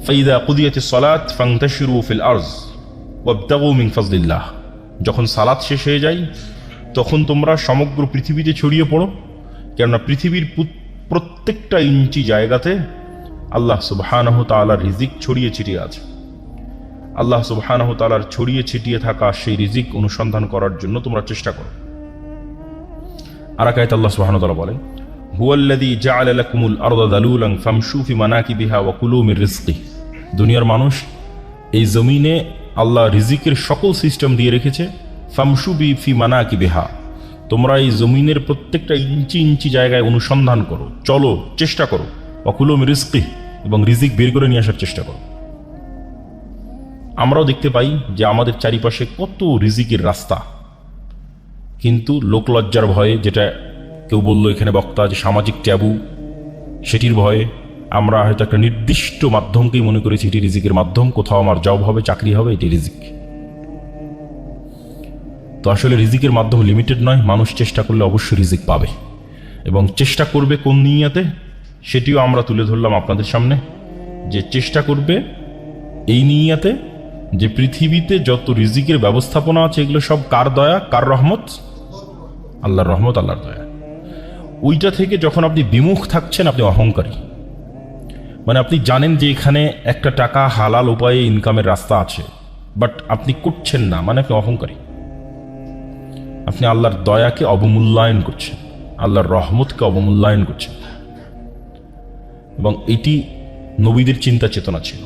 ফাইদা কুদিয়াতিস সালাত ফান্তাশিরু ফিল আরজ ওয়াবতাগু মিন ফাজলিল্লাহ। যখন সালাত শেষ হয়ে যায় তখন তোমরা সমগ্র পৃথিবীতে ছড়িয়ে পড়ো, কেননা পৃথিবীর প্রত্যেকটা ইঞ্চি জায়গাতে আল্লাহ সুবহানাহু তাআলার রিজিক ছড়িয়ে ছিটিয়ে আছে। আল্লাহ সুবহানাহু তাআলার ছড়িয়ে ছিটিয়ে থাকা সেই রিজিক অনুসন্ধান করার জন্য তোমরা চেষ্টা করো। আর এক আয়াতে আল্লাহ সুবহানাহু ওয়া তাআলা বলেন, হুয়াল্লাযী জাআলা লাকুমুল আরদা যালুলান ফামশু ফি মানাকিবিহা ওয়া কুলু মির রিজকিহি। দুনিয়ার মানুষ, এই জমিনে আল্লাহ রিজিকের সকল সিস্টেম দিয়ে রেখেছে। ফামশু ফি মানাকিবিহা, তোমরা এই জমিনের প্রত্যেকটা ইঞ্চি ইঞ্চি জায়গায় অনুসন্ধান করো, চলো, চেষ্টা করো। ওয়া কুলু মির রিজকিহি, এবং রিজিক বের করে নিয়ে আসার চেষ্টা করো। আমরাও দেখতে পাই যে আমাদের চারিপাশে কত রিজিকের রাস্তা, কিন্তু লোকলজ্জার ভয়ে, যেটা কেউ বললো এখানে বক্তা যে সামাজিক ট্যাবু, সেটির ভয়ে আমরা হয়তো একটা নির্দিষ্ট মাধ্যমকেই মনে করেছি এটি রিজিকের মাধ্যম, কোথাও আমার জব হবে, চাকরি হবে, এটি রিজিক। তো আসলে রিজিকের মাধ্যম লিমিটেড নয়, মানুষ চেষ্টা করলে অবশ্যই রিজিক পাবে, এবং চেষ্টা করবে কোন নিয়াতে সেটিও আমরা তুলে ধরলাম আপনাদের সামনে, যে চেষ্টা করবে এই নিয়াতে যে পৃথিবীতে যত রিজিকের ব্যবস্থাপনা আছে এগুলো সব কার দয়া, কার রহমত? আল্লাহর রহমত, আল্লাহর দয়া। ওইটা থেকে যখন আপনি বিমুখ থাকছেন, আপনি অহংকারী। মানে আপনি জানেন যে এখানে একটা টাকা হালাল উপায়ে ইনকামের রাস্তা আছে, বাট আপনি করছেন না, মানে আপনি অহংকারী। আপনি আল্লাহর দয়াকে অবমূল্যায়ন করছেন, আল্লাহর রহমতকে অবমূল্যায়ন করছেন। এবং এটি নবীদের চিন্তা চেতনা ছিল।